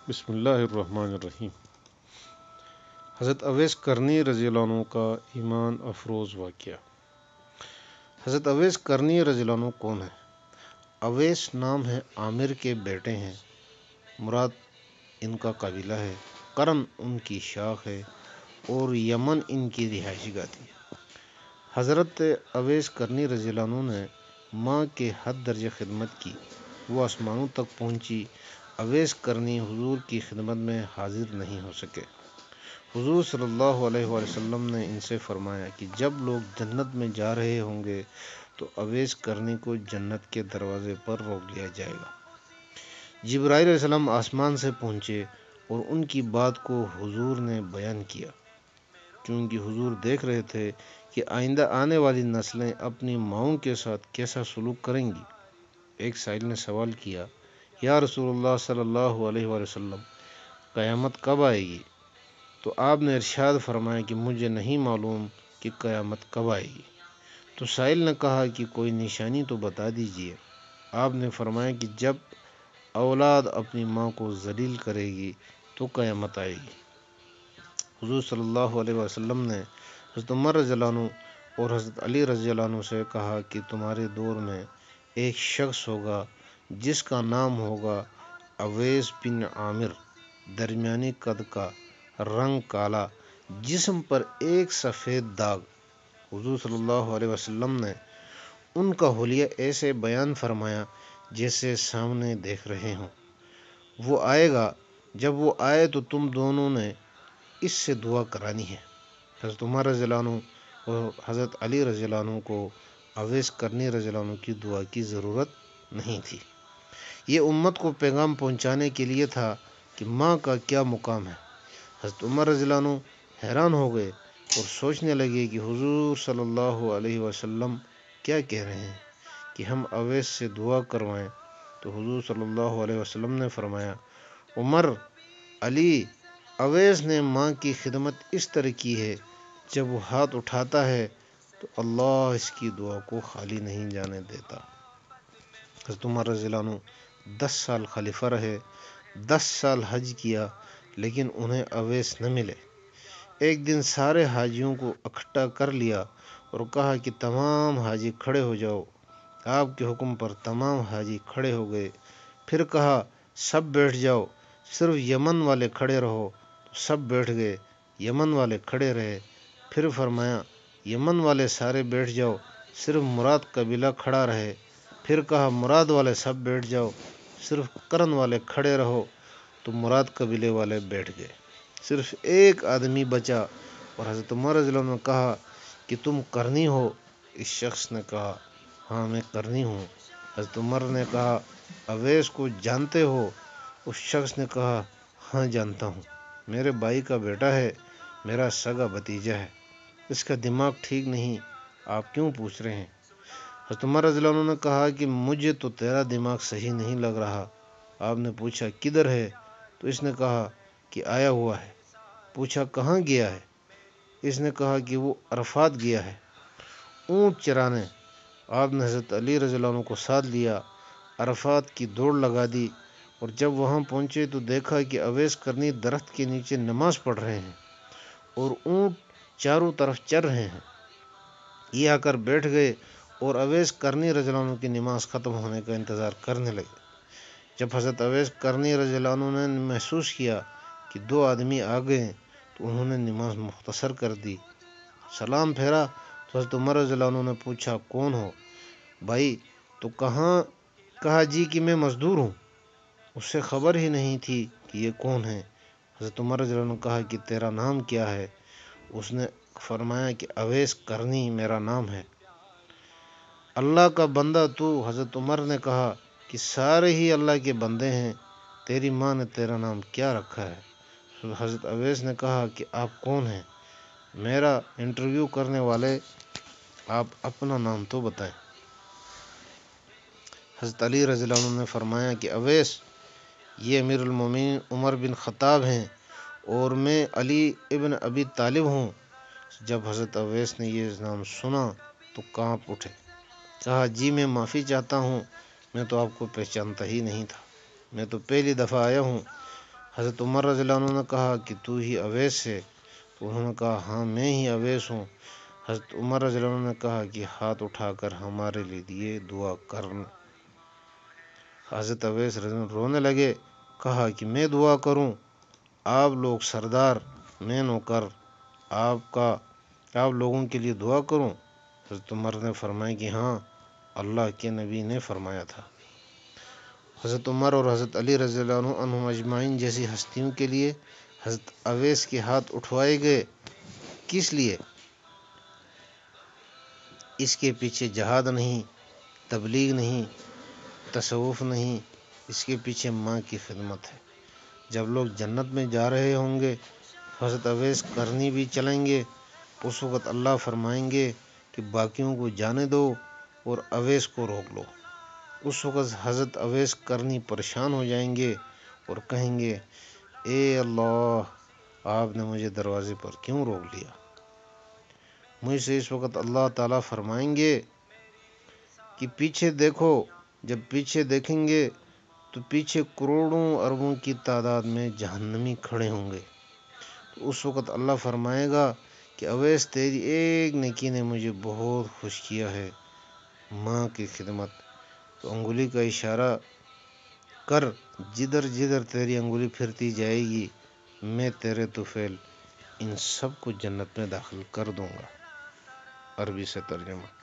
بسم اللہ الرحمن الرحیم۔ حضرت اویس کرنی رضی اللہ عنہ کا ایمان افروز واقعہ۔ حضرت اویس کرنی رضی اللہ عنہ کون ہے؟ اویس نام ہے، عامر کے بیٹے ہیں، مراد ان کا قبیلہ ہے، قرن ان کی شاخ ہے اور یمن ان کی رہائشی گاہ تھی۔ حضرت اویس کرنی رضی اللہ عنہ نے ماں کے حد درجہ خدمت کی، وہ آسمانوں تک پہنچی۔ اویس کرنی حضور کی خدمت میں حاضر نہیں ہو سکے۔ حضور صلی اللہ علیہ وآلہ وسلم نے ان سے فرمایا کہ جب لوگ جنت میں جا رہے ہوں گے تو اویس کرنی کو جنت کے دروازے پر روک لیا جائے گا۔ جبرائیل علیہ السلام آسمان سے پہنچے اور ان کی بات کو حضور نے بیان کیا، کیونکہ حضور دیکھ رہے تھے کہ آئندہ آنے والی نسلیں اپنی ماؤں کے ساتھ کیسا سلوک کریں گی۔ ایک سائل نے سوال کیا، یا رسول اللہ صلی اللہ علیہ وآلہ وسلم، قیامت کب آئے گی؟ تو آپ نے ارشاد فرمایا کہ مجھے نہیں معلوم کہ قیامت کب آئے گی۔ تو سائل نے کہا کہ کوئی نشانی تو بتا دیجئے۔ آپ نے فرمایا کہ جب اولاد اپنی ماں کو ذلیل کرے گی تو قیامت آئے گی۔ حضور صلی اللہ علیہ وسلم نے حضرت عمر رضی اللہ عنہ اور حضرت علی رضی اللہ عنہ سے کہا کہ تمہارے دور میں ایک شخص ہوگا جس کا نام ہوگا اویس بن عامر، درمیانی قد کا، رنگ کالا، جسم پر ایک سفید داغ۔ حضور صلی اللہ علیہ وسلم نے ان کا حلیہ ایسے بیان فرمایا جیسے سامنے دیکھ رہے ہوں۔ وہ آئے گا، جب وہ آئے تو تم دونوں نے اس سے دعا کرانی ہے۔ حضرت عمر رضی اللہ عنہ اور حضرت علی رضی اللہ عنہ کو اویس کرنی رضی اللہ عنہ کی دعا کی ضرورت نہیں تھی۔ یہ امت کو پیغام پہنچانے کے لیے تھا کہ ماں کا کیا مقام ہے۔ حضرت عمر رضی اللہ عنہ حیران ہو گئے اور سوچنے لگے کہ حضور صلی اللہ علیہ وسلم کیا کہہ رہے ہیں کہ ہم اویس سے دعا کروائیں۔ تو حضور صلی اللہ علیہ وسلم نے فرمایا، عمر، علی، اویس نے ماں کی خدمت اس طرح کی ہے، جب وہ ہاتھ اٹھاتا ہے تو اللہ اس کی دعا کو خالی نہیں جانے دیتا۔ حضرت عمر رضی اللہ عنہ 10 سال خلیفہ رہے، 10 سال حج کیا، لیکن انہیں اویس نہ ملے۔ ایک دن سارے حاجیوں کو اکٹھا کر لیا اور کہا کہ تمام حاجی کھڑے ہو جاؤ۔ آپ کے حکم پر تمام حاجی کھڑے ہو گئے۔ پھر کہا سب بیٹھ جاؤ، صرف یمن والے کھڑے رہو، تو سب بیٹھ گئے، یمن والے کھڑے رہے۔ پھر فرمایا یمن والے سارے بیٹھ جاؤ، صرف مراد قبیلہ کھڑا رہے۔ پھر کہا مراد والے سب بیٹھ جاؤ، صرف قرن والے کھڑے رہو، تو مراد قبیلے والے بیٹھ گئے۔ صرف ایک آدمی بچا اور حضرت عمر رضی اللہ عنہ نے کہا کہ تم کرنی ہو؟ اس شخص نے کہا ہاں میں کرنی ہوں۔ حضرت عمر نے کہا اویس کو جانتے ہو؟ اس شخص نے کہا ہاں جانتا ہوں، میرے بھائی کا بیٹا ہے، میرا سگا بھتیجا ہے، اس کا دماغ ٹھیک نہیں، آپ کیوں پوچھ رہے ہیں؟ حضرت عمر رضی اللہ عنہ نے کہا کہ مجھے تو تیرا دماغ صحیح نہیں لگ رہا۔ آپ نے پوچھا کدھر ہے؟ تو اس نے کہا کہ آیا ہوا ہے۔ پوچھا کہاں گیا ہے؟ اس نے کہا کہ وہ عرفات گیا ہے اونٹ چرانے۔ آپ نے حضرت علی رضی اللہ عنہ کو ساتھ لیا، عرفات کی دوڑ لگا دی، اور جب وہاں پہنچے تو دیکھا کہ اویس کرنی درخت کے نیچے نماز پڑھ رہے ہیں اور اونٹ چاروں طرف چر رہے ہیں۔ یہ آ کر بیٹھ گئے اور اویس کرنی رضی اللہ عنہ کی نماز ختم ہونے کا انتظار کرنے لگے۔ جب حضرت اویس کرنی رضی اللہ عنہ نے محسوس کیا کہ 2 آدمی آ گئے تو انہوں نے نماز مختصر کر دی۔ سلام پھیرا تو حضرت عمر رضی اللہ عنہ نے پوچھا کون ہو بھائی؟ تو کہا جی کہ میں مزدور ہوں۔ اس سے خبر ہی نہیں تھی کہ یہ کون ہے۔ حضرت عمر رضی اللہ عنہ نے کہا کہ تیرا نام کیا ہے؟ اس نے فرمایا کہ اویس کرنی میرا نام ہے۔ اللہ کا بندہ تو؟ حضرت عمر نے کہا کہ سارے ہی اللہ کے بندے ہیں، تیری ماں نے تیرا نام کیا رکھا ہے؟ حضرت اویس نے کہا کہ آپ کون ہیں؟ میرا انٹرویو کرنے والے، آپ اپنا نام تو بتائیں۔ حضرت علی رضی اللہ عنہ نے فرمایا کہ اویس، یہ امیر المومنین عمر بن خطاب ہیں اور میں علی ابن ابی طالب ہوں۔ جب حضرت اویس نے یہ نام سنا تو کانپ اٹھے، کہا جی میں معافی چاہتا ہوں، میں تو آپ کو پہچانتا ہی نہیں تھا، میں تو پہلی دفعہ آیا ہوں۔ حضرت عمر رضی اللہ عنہ نے کہا کہ تو ہی اویس ہے؟ تو انہوں نے کہا ہاں میں ہی اویس ہوں۔ حضرت عمر رضی اللہ عنہ نے کہا کہ ہاتھ اٹھا کر ہمارے لیے دعا کرنا۔ حضرت اویس رضی اللہ عنہ رونے لگے، کہا کہ میں دعا کروں؟ آپ لوگ سردار، میں نوکر، آپ لوگوں کے لیے دعا کروں؟ حضرت عمر نے فرمایا کہ ہاں، اللہ کے نبی نے فرمایا تھا۔ حضرت عمر اور حضرت علی رضی اللہ عنہم اجمعین جیسی ہستیوں کے لیے حضرت اویس کے ہاتھ اٹھوائے گئے۔ کس لیے؟ اس کے پیچھے جہاد نہیں، تبلیغ نہیں، تصوف نہیں، اس کے پیچھے ماں کی خدمت ہے۔ جب لوگ جنت میں جا رہے ہوں گے، حضرت اویس کرنی بھی چلیں گے، اس وقت اللہ فرمائیں گے کہ باقیوں کو جانے دو اور اویس کو روک لو۔ اس وقت حضرت اویس کرنی پریشان ہو جائیں گے اور کہیں گے اے اللہ، آپ نے مجھے دروازے پر کیوں روک لیا؟ مجھ سے اس وقت اللہ تعالیٰ فرمائیں گے کہ پیچھے دیکھو۔ جب پیچھے دیکھیں گے تو پیچھے کروڑوں اربوں کی تعداد میں جہنمی کھڑے ہوں گے۔ تو اس وقت اللہ فرمائے گا کہ اویس تیری ایک نیکی نے مجھے بہت خوش کیا ہے، ماں کی خدمت۔ تو انگلی کا اشارہ کر، جدھر جدھر تیری انگلی پھرتی جائے گی میں تیرے طفیل ان سب کو جنت میں داخل کر دوں گا۔ عربی سے ترجمہ۔